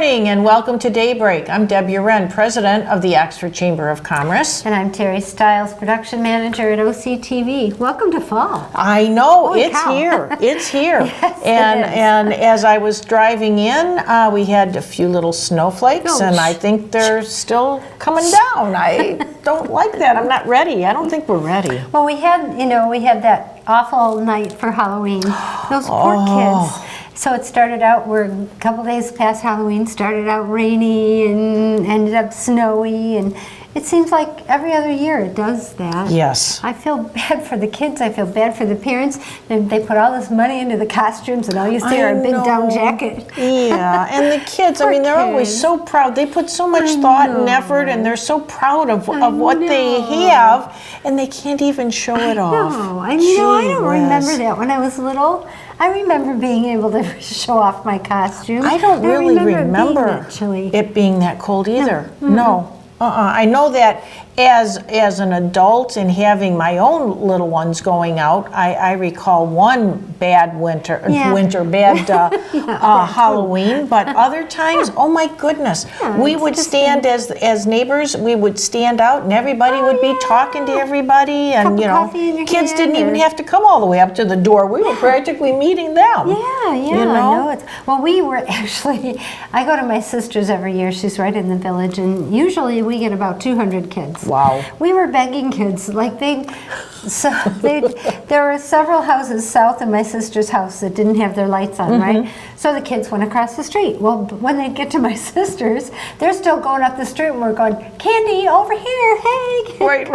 And welcome to Daybreak. I'm Debbie Wren, President of the Oxford Chamber of Commerce. And I'm Terry Stiles, Production Manager at OCTV. Welcome to fall. I know, it's here. It's here. Yes, and as I was driving in, we had a few little snowflakes, and I think they're still coming down. I don't like that. I'm not ready. I don't think we're ready. Well, we had that awful night for Halloween. Those poor kids. So it started out, we're a couple days past Halloween, started out rainy and ended up snowy, and it seems like every other year it does that. Yes. I feel bad for the kids, I feel bad for the parents. They put all this money into the costumes and all you see are a big down jacket. Yeah, and the kids, I mean, they're always so proud. They put so much thought and effort, and they're so proud of what they have, and they can't even show it off. No, I don't remember that when I was little. I remember being able to show off my costume. I don't really remember it being that cold either. No. I know that as an adult and having my own little ones going out, I recall one bad Halloween, but other times, oh my goodness, we would stand as neighbors, we would stand out and everybody would be talking to everybody, and kids didn't even have to come all the way up to the door. We were practically meeting them. Well, we were actually, I go to my sister's every year, she's right in the village, and usually we get about 200 kids. Wow. We were begging kids, there were several houses south of my sister's house that didn't have their lights on, right? So the kids went across the street. Well, when they get to my sister's, they're still going up the street and we're going, Candy, over here, hey. Right.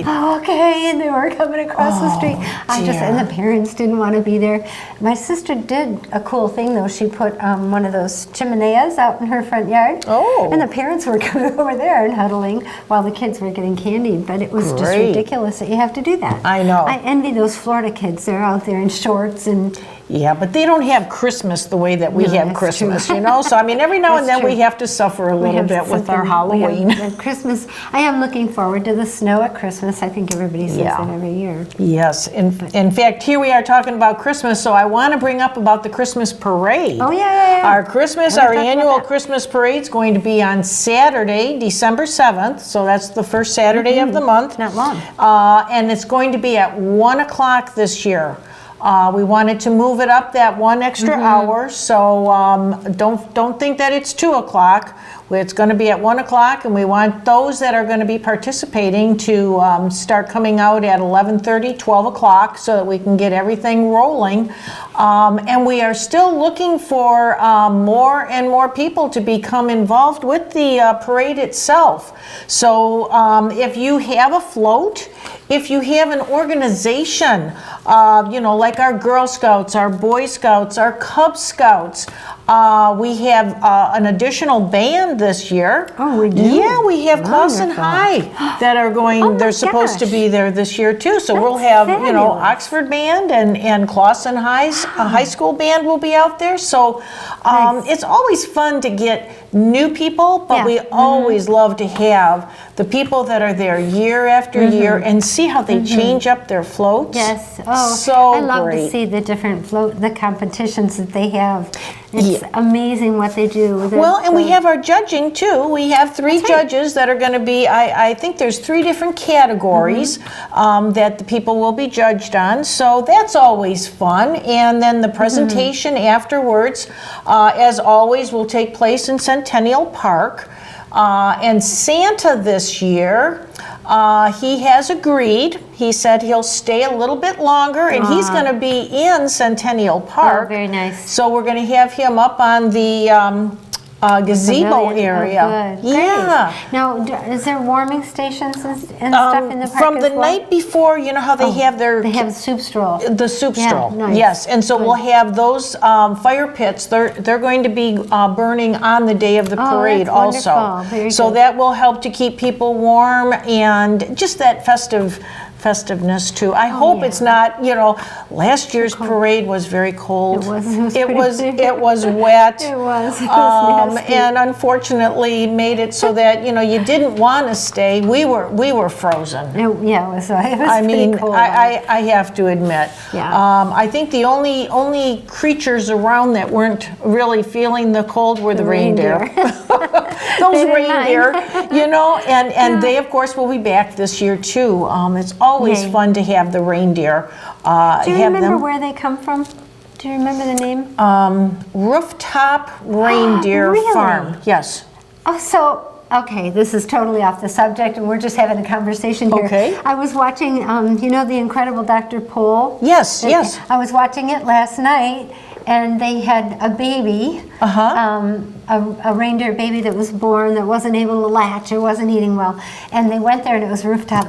Oh, okay, and they were coming across the street. And the parents didn't want to be there. My sister did a cool thing though. She put one of those chimeneas out in her front yard. Oh. And the parents were coming over there and huddling while the kids were getting candy, but it was just ridiculous that you have to do that. I know. I envy those Florida kids. They're out there in shorts and... Yeah, but they don't have Christmas the way that we have Christmas, So, I mean, every now and then we have to suffer a little bit with our Halloween. Christmas. I am looking forward to the snow at Christmas. I think everybody says that every year. Yes. In fact, here we are talking about Christmas, so I want to bring up about the Christmas parade. Oh, yeah. Our annual Christmas parade is going to be on Saturday, December 7th, so that's the first Saturday of the month. Not long. And it's going to be at 1 o'clock this year. We wanted to move it up that one extra hour, so don't think that it's 2 o'clock. It's going to be at 1 o'clock, and we want those that are going to be participating to start coming out at 11:30, 12 o'clock, so that we can get everything rolling. And we are still looking for more and more people to become involved with the parade itself. So if you have a float, if you have an organization, like our Girl Scouts, our Boy Scouts, our Cub Scouts, we have an additional band this year. Oh, we do? Yeah, we have Clawson High that are going, they're supposed to be there this year too. So we'll have, fabulous. Oxford Band and Clawson High's high school band will be out there. So it's always fun to get new people, but we always love to have the people that are there year after year and see how they change up their floats. Yes. So I love great. to see the different the competitions that they have. It's amazing what they do. And we have our judging too. We have three judges that are going to be, I think there's 3 different categories that the people will be judged on. So that's always fun. And then the presentation afterwards, as always, will take place in Centennial Park. And Santa this year, he has agreed. He said he'll stay a little bit longer, and he's going to be in Centennial Park. Oh, very nice. So we're going to have him up on the gazebo Pavilion. area. Oh, good. Yeah. Great. Now, is there warming stations and stuff in the park From as the well? night before, you know how they have their They have soup stroll. the soup Yeah, stroll. nice. Yes, and so Good. we'll have those fire pits. They're going to be burning on the day of the parade that's also. wonderful. Very So good. that will help to keep people warm and just that festiveness too. I hope yeah. it's not, last year's parade was very cold. It was It pretty was big. it was wet. It was nasty. And unfortunately made it so that, you didn't want to stay. We were frozen. It was I pretty mean, cold. I have to admit. Yeah. I think the only creatures around that weren't really feeling the cold were the reindeer. Those They didn't reindeer, and they of course will be back this year too. It's always Yay. fun to have the reindeer. Do you have remember them. where they come from? Do you remember the name? Rooftop Reindeer Really? Farm. Yes. Okay, this is totally off the subject, and we're just having a conversation here. Okay. I was watching, The Incredible Dr. Pol? Yes, yes. I was watching it last night, and they had a baby, a reindeer baby that was born that wasn't able to latch or wasn't eating well, and they went there, and it was Rooftop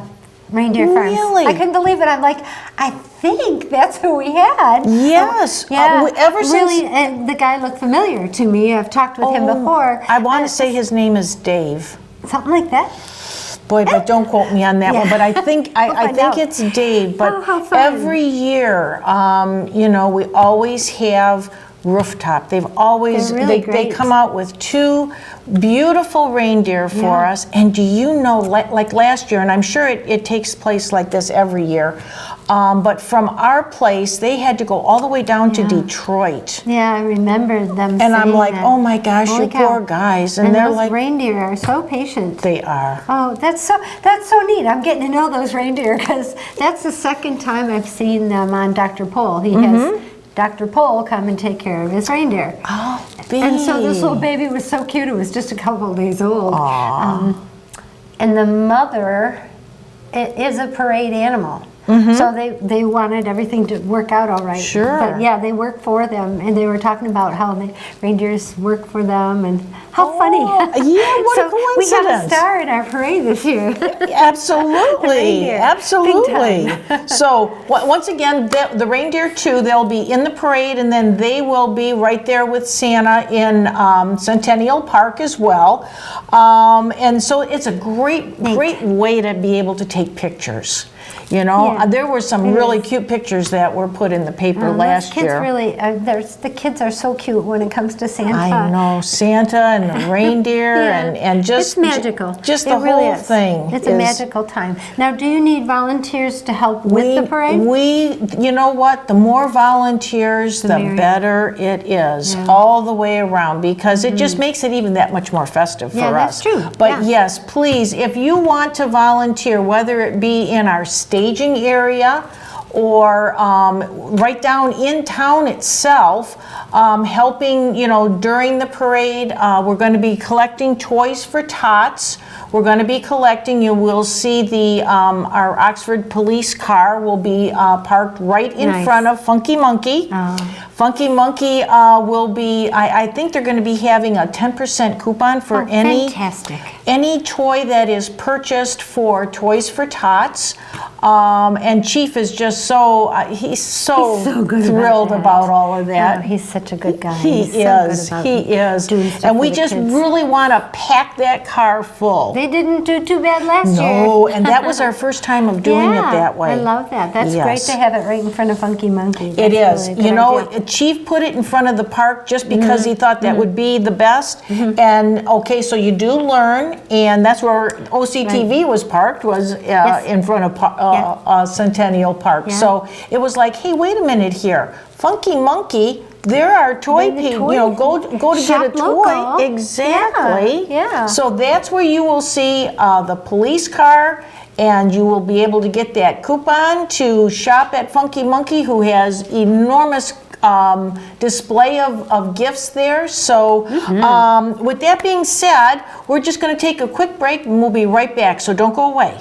Reindeer Farms. Really? I couldn't believe it. I'm like, I think that's who we had. Yes. Yeah. Ever since. Really, and the guy looked familiar to me. I've talked with him before. I want to say his name is Dave. Something like that. Boy, but don't quote me on that one. But I think I find think out. it's Dave. But how fun. every year, we always have Rooftop. They've always They're really they great. come out with 2 beautiful reindeer for Yeah. us. And do you know, like last year, and I'm sure it takes place like this every year. But from our place, they had to go all the way down to Detroit. Yeah, I remember them And I'm saying like, that. oh my gosh, Holy you cow. poor guys. And And they're those like, reindeer are so patient. they are. Oh, that's so neat. I'm getting to know those reindeer because that's the second time I've seen them on Dr. Pol. He has Dr. Pol come and take care of his reindeer. Oh, And so this little baby was so cute. It was just a couple of days old. And the mother is a parade animal. So they wanted everything to work out all right. Sure. But yeah, they work for them, and they were talking about how the reindeers work for them, and how funny. Yeah, what a so we have a coincidence. star in our parade this year. Absolutely, reindeer. absolutely. Big So once again, the reindeer too, they'll be in the parade, and then they will be right there with Santa in Centennial Park as well. And so it's a great way to be able to take pictures. Yeah, There were some really cute pictures that were put in the paper last kids year. really, the kids are so cute when it comes to Santa. I know, Santa and the reindeer Yeah. and just it's magical. Just It the really whole is. thing. It's a magical time. Now, do you need volunteers to help with the parade? You know what? The more volunteers, the merrier. better it is, Yeah. all the way around, because it just makes it even that much more festive Yeah, for that's us. true. But Yeah. yes, please, if you want to volunteer, whether it be in our staging area or right down in town itself, helping, during the parade. We're going to be collecting toys for tots. We're going to be collecting, you will see our Oxford police car will be parked right in Nice. front of Funky Monkey. Funky Monkey will be, I think they're going to be having a 10% coupon for Fantastic. any toy that is purchased for Toys for Tots. And Chief is just he's so good thrilled about all of that. Oh, he's such a good guy. He He's so good is, about he is. doing stuff And we for the just kids. really want to pack that car full. They didn't do too bad last year. No, and that was our first time of doing it that way. I love that. That's Yes. great to have it right in front of Funky Monkey. It That's is. really a good idea. Chief put it in front of the park just because he thought that would be the best. Mm-hmm. And okay, so you do learn, and that's where OCTV was parked, was in front of Centennial Park. Yeah. So it was like, hey, wait a minute here. Funky Monkey, there are toy Bring the people, toy. go to Shop get a toy. local. Exactly. Yeah. So that's where you will see the police car, and you will be able to get that coupon to shop at Funky Monkey, who has enormous display of gifts there. So with that being said, we're just going to take a quick break, and we'll be right back. So don't go away.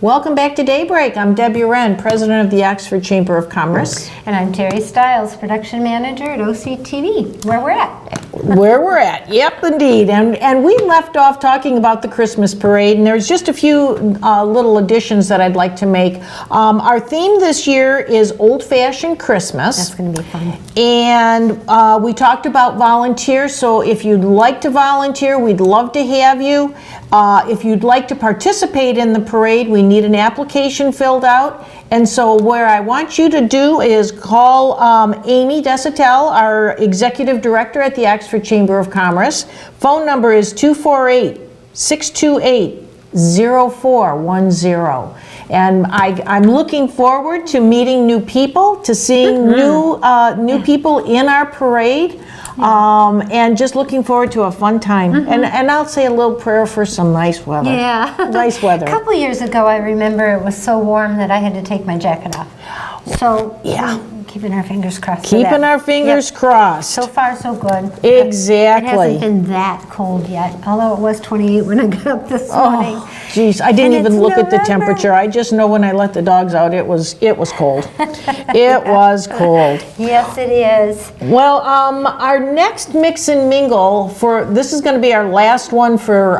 Welcome back to Daybreak. I'm Debbie Wren, President of the Oxford Chamber of Commerce. And I'm Terry Stiles, Production Manager at OCTV, where we're at. Where we're at, yep, indeed. And we left off talking about the Christmas parade, and there's just a few little additions that I'd like to make. Our theme this year is Old-Fashioned Christmas. That's going to be fun. And we talked about volunteers, so if you'd like to volunteer, we'd love to have you. If you'd like to participate in the parade, we need an application filled out. And so where I want you to do is call Amy Desatel, our Executive Director at the Oxford Chamber of Commerce. Phone number is 248-628-0410. And I'm looking forward to meeting new people, to seeing new people in our parade. And just looking forward to a fun time. And I'll say a little prayer for some nice weather. Yeah. Nice weather. A couple years ago, I remember it was so warm that I had to take my jacket off. So, yeah. Keeping our fingers crossed. Keeping our fingers crossed. So far, so good. Exactly. It hasn't been that cold yet, although it was 28 when I got up this morning. Oh, geez, I didn't And even it's look at the November. temperature. I just know when I let the dogs out, it was cold. It was cold. Yes, it is. Well, our next mix and mingle this is going to be our last one for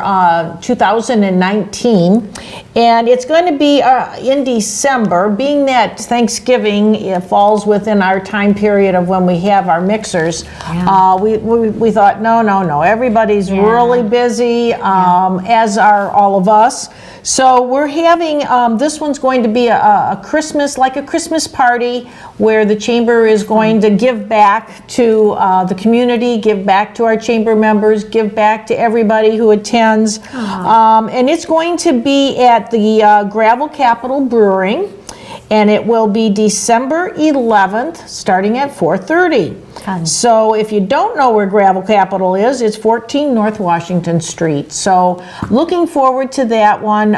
2019, and it's going to be in December. Being that Thanksgiving falls within our time period of when we have our mixers, we thought no, everybody's really busy, as are all of us. So we're having, this one's going to be a Christmas party where the chamber is going to give back to the community, give back to our chamber members, give back to everybody who attends. And it's going to be at the Gravel Capital Brewing, and it will be December 11th, starting at 4:30. Fun. So if you don't know where Gravel Capital is, it's 14 North Washington Street. So looking forward to that one.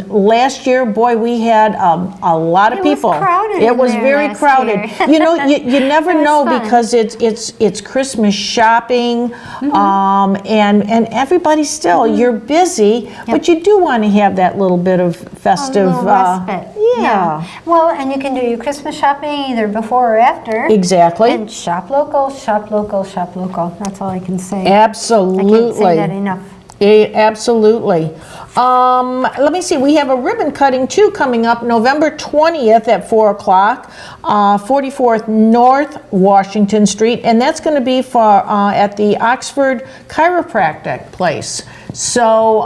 Last year, boy, we had a lot of people. It was crowded. It was very crowded. You know, you never know fun. because it's Christmas shopping, and everybody still, you're busy, but you do want to have that little bit of festive. A little respite. Yeah. Well, and you can do your Christmas shopping either before or after. Exactly. And shop local, shop local, shop local. That's all I can say. Absolutely. I can't say that enough. Absolutely. Let me see. We have a ribbon cutting too coming up November 20th at 4 o'clock, 44th North Washington Street, and that's going to be at the Oxford Chiropractic place. So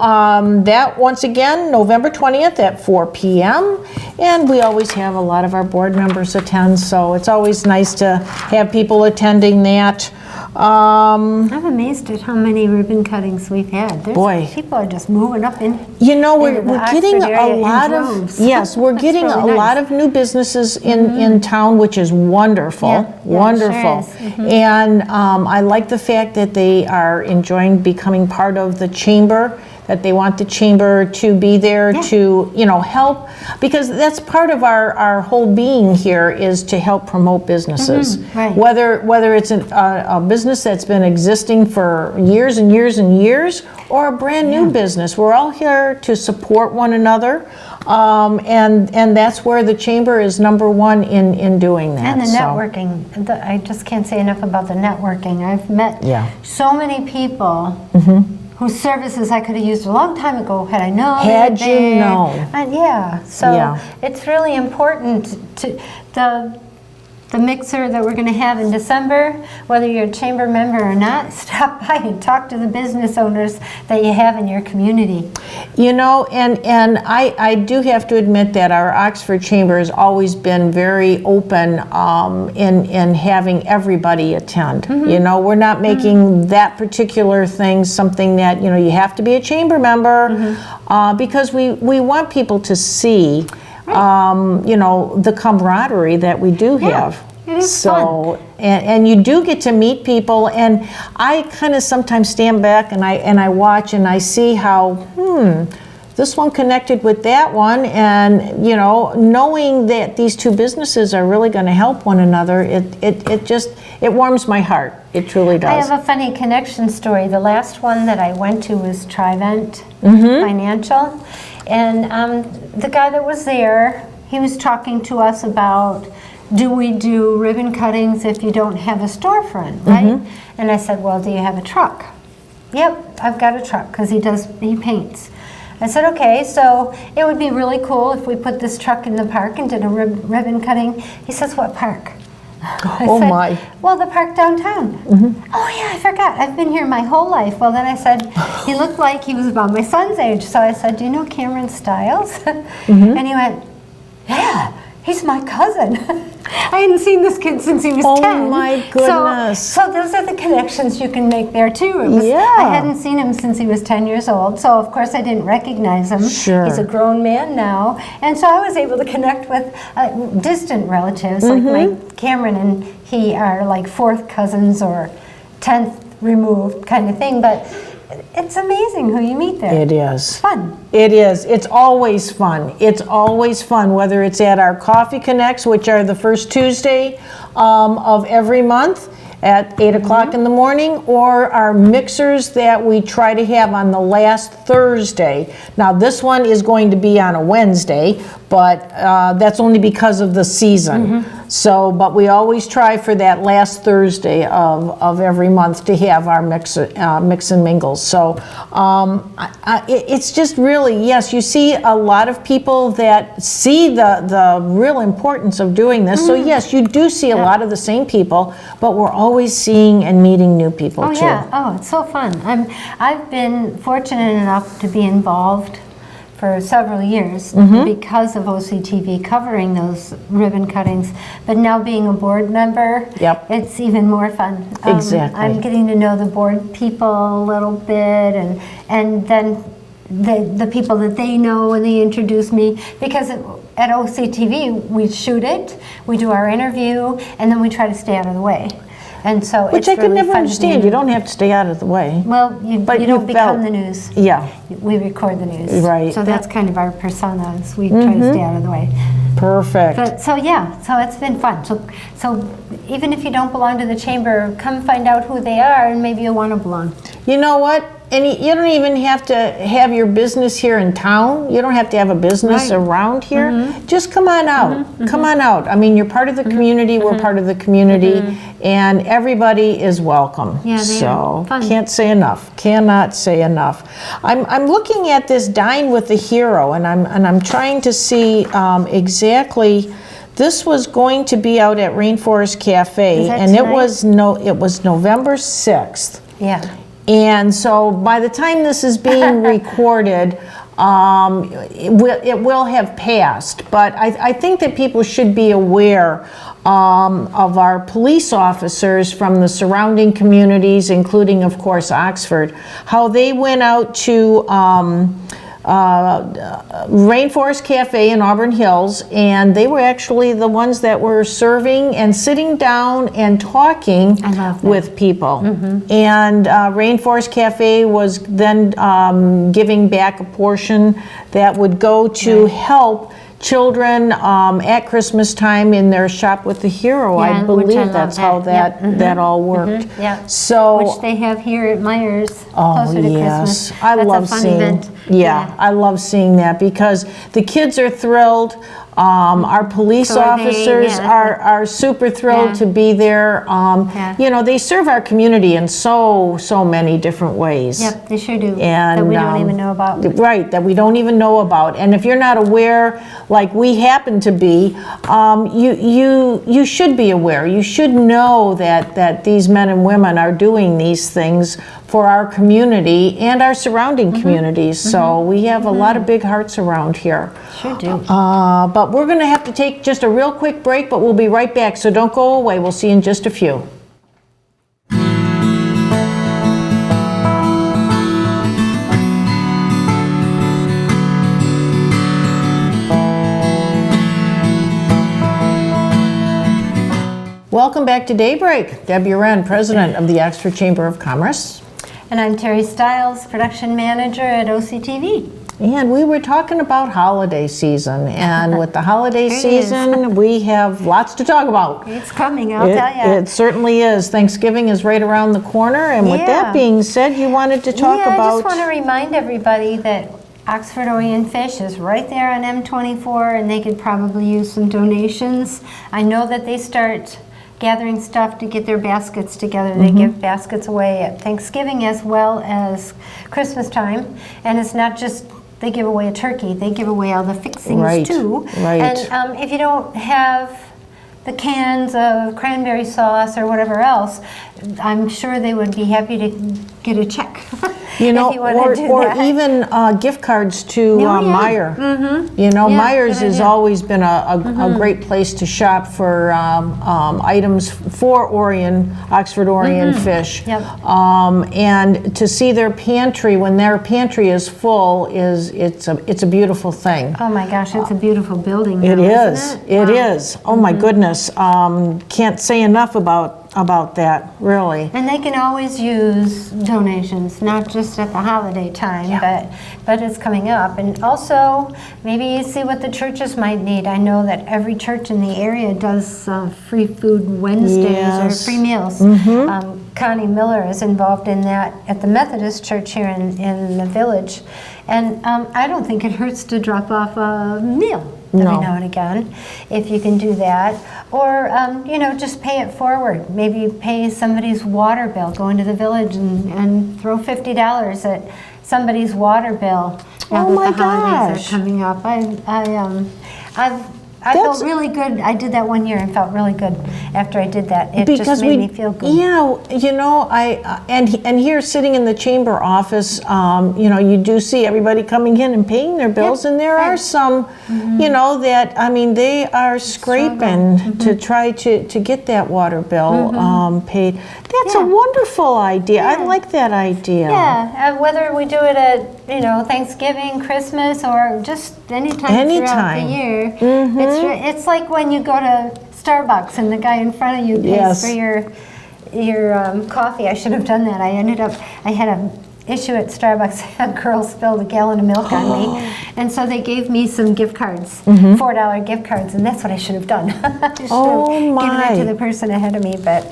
that, once again, November 20th at 4 p.m. And we always have a lot of our board members attend, so it's always nice to have people attending that. I'm amazed at how many ribbon cuttings we've had. Boy. People are just moving up in. You know, we're into the getting Oxford a area in lot of, droves. yes, we're getting really a nice. lot of new businesses in town, which is wonderful, Yeah, it wonderful. sure is. And I like the fact that they are enjoying becoming part of the chamber, that they want the chamber to be there to, help, because that's part of our whole being here is to help promote businesses. right. Whether it's a business that's been existing for years and years and years, or a brand new business. We're all here to support one another, and that's where the chamber is number one in doing that. And the so. networking. I just can't say enough about the networking. I've met so many people whose services I could have used a long time ago had I known. Had you known. So it's really important to the mixer that we're going to have in December, whether you're a chamber member or not, stop by and talk to the business owners that you have in your community. And I do have to admit that our Oxford Chamber has always been very open in having everybody attend. We're not making that particular thing something that, you have to be a chamber member, because we want people to see the camaraderie that we do have. It is so, and you do get to meet people, and I kind of sometimes stand back and I watch and I see how, this one connected with that one, and knowing that these two businesses are really going to help one another, it warms my heart. It truly does. I have a funny connection story. The last one that I went to was Trivent Financial, And the guy that was there, he was talking to us about, do we do ribbon cuttings if you don't have a storefront, right? And I said, well, do you have a truck? Yep, I've got a truck, because he paints. I said, okay, so it would be really cool if we put this truck in the park and did a ribbon cutting. He says, what park? I said, my. Well, the park downtown. Oh yeah, I forgot. I've been here my whole life. Well, then I said, he looked like he was about my son's age. So I said, do you know Cameron Stiles? And he went, yeah, he's my cousin. I hadn't seen this kid since he was 10. Oh my goodness. So those are the connections you can make there too. Yeah. I hadn't seen him since he was 10 years old, so of course I didn't recognize him. Sure. He's a grown man now, and so I was able to connect with distant relatives, like my Cameron and he are like 4th cousins or 10th removed kind of thing, but it's amazing who you meet there. It is. It's fun. It is. It's always fun. It's always fun, whether it's at our Coffee Connects, which are the first Tuesday of every month at 8 o'clock in the morning, or our mixers that we try to have on the last Thursday. Now, this one is going to be on a Wednesday, but that's only because of the season. So, but we always try for that last Thursday of every month to have our mix and mingles. So it's just really, yes, you see a lot of people that see the real importance of doing this. So yes, you do see a lot of the same people, but we're always seeing and meeting new people too. Yeah, oh, it's so fun. I've been fortunate enough to be involved for several years because of OCTV covering those ribbon cuttings, but now being a board member, it's even more fun. Exactly. I'm getting to know the board people a little bit, and then the people that they know, and they introduce me, because at OCTV we shoot it, we do our interview, and then we try to stay out of the way. And so Which I could never understand. You don't have to stay out of the way. Well, you don't become the news. Yeah. We record the news. Right. So that's kind of our personas. We try to stay out of the way. Perfect. But so yeah, so it's been fun. So even if you don't belong to the chamber, come find out who they are, and maybe you'll want to belong. You know what? And you don't even have to have your business here in town. You don't have to have a business around here. Just come on out. Come on out. I mean, you're part of the community. We're part of the community, and everybody is welcome. Yeah, so fun. Can't say enough. Cannot say enough. I'm looking at this Dine with the Hero, and I'm trying to see exactly. This was going to be out at Rainforest Cafe, and it was November 6th. Yeah. And so by the time this is being recorded, it will have passed. But I think that people should be aware of our police officers from the surrounding communities, including, of course, Oxford, how they went out to Rainforest Cafe in Auburn Hills, and they were actually the ones that were serving and sitting down and talking with people. And Rainforest Cafe was then giving back a portion that would go to help children at Christmas time in their Shop with the Hero. I believe that's how that all worked. Yeah. So, which they have here at Myers closer to Christmas. I That's love a fun seeing. event. Yeah, I love seeing that because the kids are thrilled. Our police So are they, officers are super thrilled to be there. You know, they serve our community in so many different ways. Yep, they sure do. And, that we don't even know about. Right, that we don't even know about. And if you're not aware, like we happen to be, you should be aware. You should know that these men and women are doing these things for our community and our surrounding communities. So we have a lot of big hearts around here. Sure do. But we're going to have to take just a real quick break, but we'll be right back. So don't go away. We'll see you in just a few. Welcome back to Daybreak. Debbie Wren, President of the Oxford Chamber of Commerce. And I'm Terry Stiles, Production Manager at OCTV. And we were talking about holiday season, and with the holiday season, we have lots to talk about. It's coming, I'll tell you. It certainly is. Thanksgiving is right around the corner, and with that being said, you wanted to talk about... I just want to remind everybody that Oxford Orion Fish is right there on M24, and they could probably use some donations. I know that they start gathering stuff to get their baskets together. They give baskets away at Thanksgiving as well as Christmas time. And it's not just they give away a turkey, they give away all the fixings too. Right. And if you don't have the cans of cranberry sauce or whatever else, I'm sure they would be happy to get a check. You know, if you want to do or that. even gift cards to Meijer. You know, Yeah, Meijer's good has idea. always been a great place to shop for items for Orion, Oxford Orion fish. Yep. And to see their pantry when their pantry is full it's a beautiful thing. Oh my gosh, it's a beautiful building. It now, is. Isn't it? It Wow. is. Oh my goodness. Can't say enough about that, really. And they can always use donations, not just at the holiday time, but it's coming up. And also, maybe you see what the churches might need. I know that every church in the area does free food Wednesdays Yes. or free meals. Connie Miller is involved in that at the Methodist Church here in the village. And I don't think it hurts to drop off a meal every now and again, if you can do that. Or, you know, just pay it forward. Maybe pay somebody's water bill, go into the village and throw $50 at somebody's water bill now Oh that my the holidays gosh. are coming up. I felt really good. I did that one year and felt really good after I did that. It just made me feel good. Yeah, you know, and here sitting in the chamber office, you know, you do see everybody coming in and paying their bills, and there are some, you know, that I mean they are scraping to try to get that water bill paid. That's a wonderful idea. I like that idea. Yeah, whether we do it at, you know, Thanksgiving, Christmas, or just anytime throughout the year. It's like when you go to Starbucks and the guy in front of you pays for your coffee. I should have done that. I had an issue at Starbucks. A girl spilled a gallon of milk on me, and so they gave me some gift cards, $4 gift cards, and that's what I should have done. I should have given it to the person ahead of me. But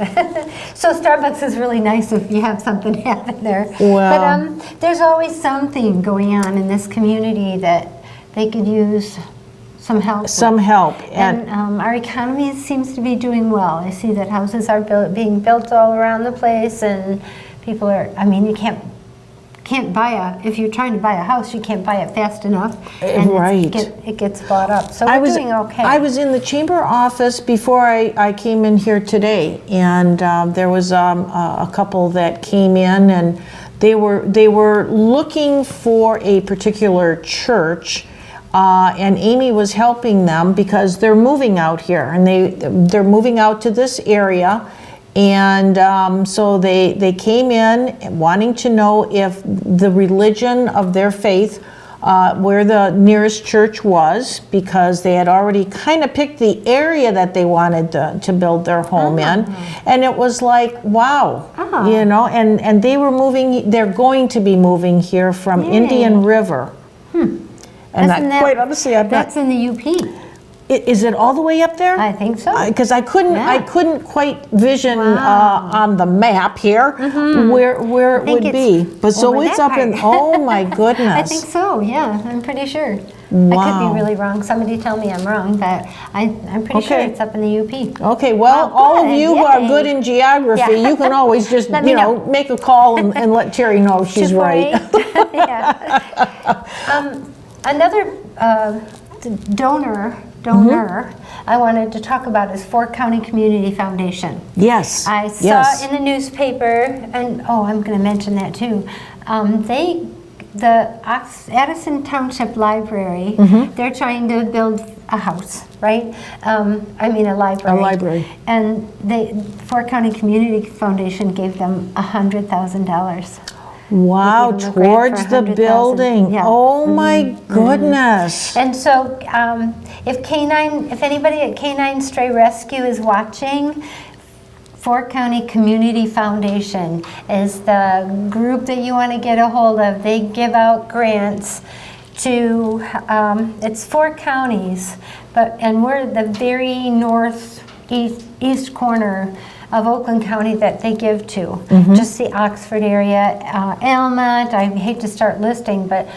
so Starbucks is really nice if you have something happen there. Well. But there's always something going on in this community that they could use some help. And our economy seems to be doing well. I see that houses are being built all around the place, and people are. I mean, you can't buy if you're trying to buy a house, you can't buy it fast enough, and it gets bought up. So we're doing okay. I was in the chamber office before I came in here today, and there was a couple that came in, and they were looking for a particular church. And Amy was helping them because they're moving out here, and they're moving out to this area, and so they came in wanting to know if the religion of their faith, where the nearest church was, because they had already kind of picked the area that they wanted to build their home in, and it was like, wow, you know, and they're going to be moving here from Indian River. And quite honestly, that's in the UP. Is it all the way up there? I think so. Because I couldn't quite vision on the map here where it would be. But so it's up in. Oh my goodness! I think so. Yeah, I'm pretty sure. Wow. I could be really wrong. Somebody tell me I'm wrong, but I'm pretty sure it's up in the UP. Okay, well, all of you who are good in geography, you can always just make a call and let Terry know she's right. Another donor I wanted to talk about is Fork County Community Foundation. Yes. I saw in the newspaper, and I'm going to mention that too. The Addison Township Library, they're trying to build a house, right? A library. A library. And Fork County Community Foundation gave them $100,000. Wow, towards the building. Yeah. Oh my goodness. And so if anybody at Canine Stray Rescue is watching, Fork County Community Foundation is the group that you want to get a hold of. They give out grants to, it's 4 counties, and we're the very northeast corner of Oakland County that they give to. Just the Oxford area, Almont, I hate to start listing, but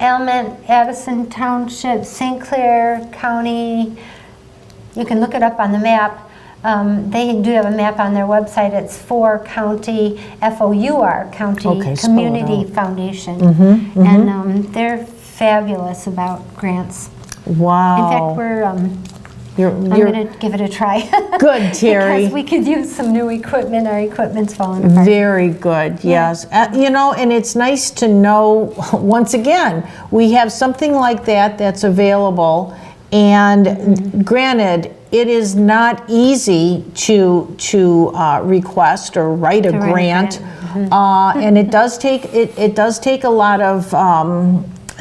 Almont, Addison Township, St. Clair County. You can look it up on the map. They do have a map on their website. It's for County, F-O-U-R, County Okay, spell it Community out. Foundation. And they're fabulous about grants. Wow. In fact, I'm going to give it a try. Good, Terry. Because we could use some new equipment. Our equipment's falling apart. Very good, yes. And it's nice to know, once again, we have something like that that's available. And granted, it is not easy to request or write a grant. And it does take a lot of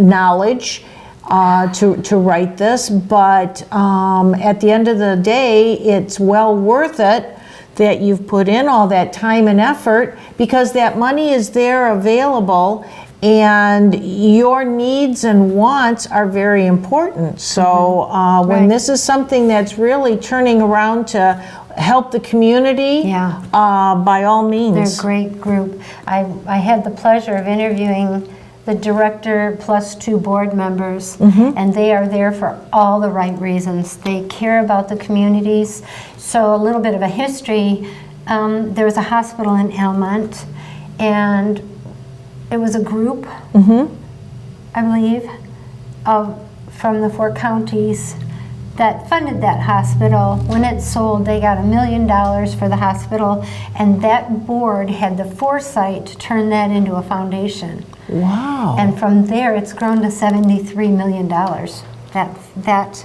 knowledge to write this, but at the end of the day, it's well worth it that you've put in all that time and effort, because that money is there available, and your needs and wants are very important. So when this is something that's really turning around to help the community, by all means. They're a great group. I had the pleasure of interviewing the director plus 2 board members, and they are there for all the right reasons. They care about the communities. So a little bit of a history, there was a hospital in Almont, and it was a group, I believe, from the 4 counties that funded that hospital. When it sold, they got $1 million for the hospital, and that board had the foresight to turn that into a foundation. Wow. And from there, it's grown to $73 million, that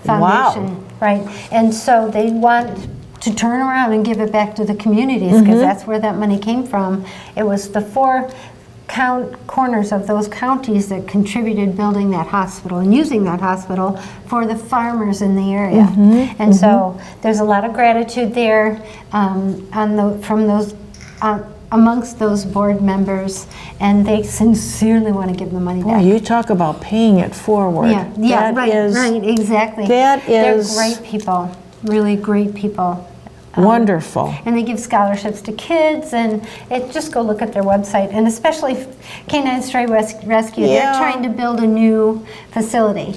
foundation. Right. And so they want to turn around and give it back to the communities, because that's where that money came from. It was the 4 corners of those counties that contributed building that hospital and using that hospital for the farmers in the area. And so there's a lot of gratitude there amongst those board members, and they sincerely want to give the money back. Boy, you talk about paying it forward. Right, exactly. They're great people, really great people. Wonderful. And they give scholarships to kids, and just go look at their website. And especially Canine Stray Rescue, they're trying to build a new facility.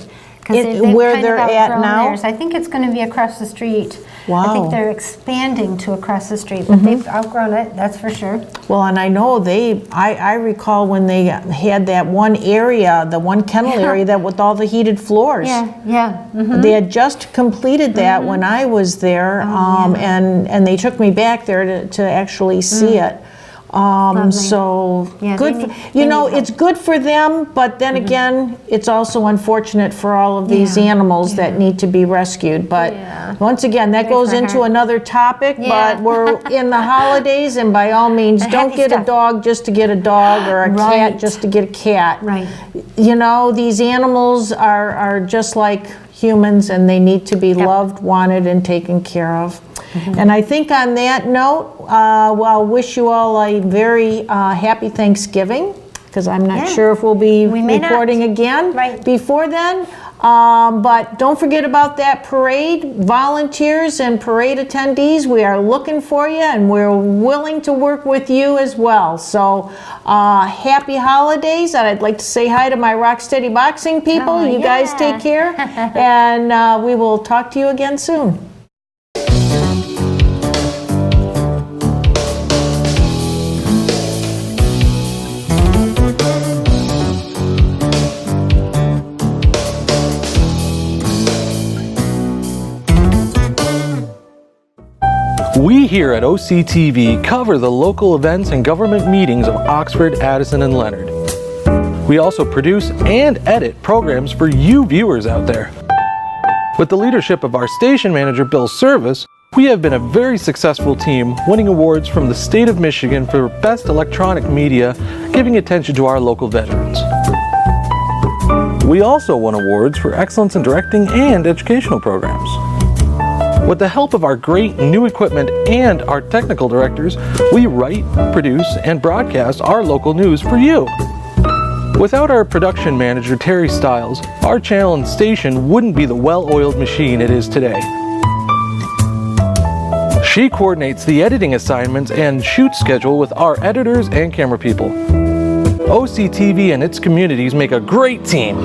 Where they're at now? Theirs. I think it's going to be across the street. Wow. I think they're expanding to across the street, but they've outgrown it, that's for sure. Well, and I know I recall when they had that one area, the one kennel area that with all the heated floors. They had just completed that when I was there, and they took me back there to actually see it. So good. It's good for them, but then again, it's also unfortunate for all of these animals that need to be rescued. But once again, that goes into another topic. But we're in the holidays, and by all means, don't get a dog just to get a dog, or a cat just to get a cat. Right. These animals are just like humans, and they need to be loved, wanted, and taken care of. And I think on that note, I'll wish you all a very happy Thanksgiving, because I'm not sure if we'll be reporting again before then. But don't forget about that parade. Volunteers and parade attendees, we are looking for you, and we're willing to work with you as well. So happy holidays. And I'd like to say hi to my Rocksteady Boxing people. You guys take care, and we will talk to you again soon. We here at OCTV cover the local events and government meetings of Oxford, Addison, and Leonard. We also produce and edit programs for you viewers out there. With the leadership of our station manager, Bill Service, we have been a very successful team, winning awards from the state of Michigan for Best Electronic Media, giving attention to our local veterans. We also won awards for excellence in directing and educational programs. With the help of our great new equipment and our technical directors, we write, produce, and broadcast our local news for you. Without our production manager, Terry Stiles, our channel and station wouldn't be the well-oiled machine it is today. She coordinates the editing assignments and shoot schedule with our editors and camera people. OCTV and its communities make a great team.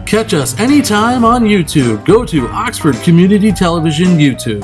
Catch us anytime on YouTube. Go to Oxford Community Television YouTube.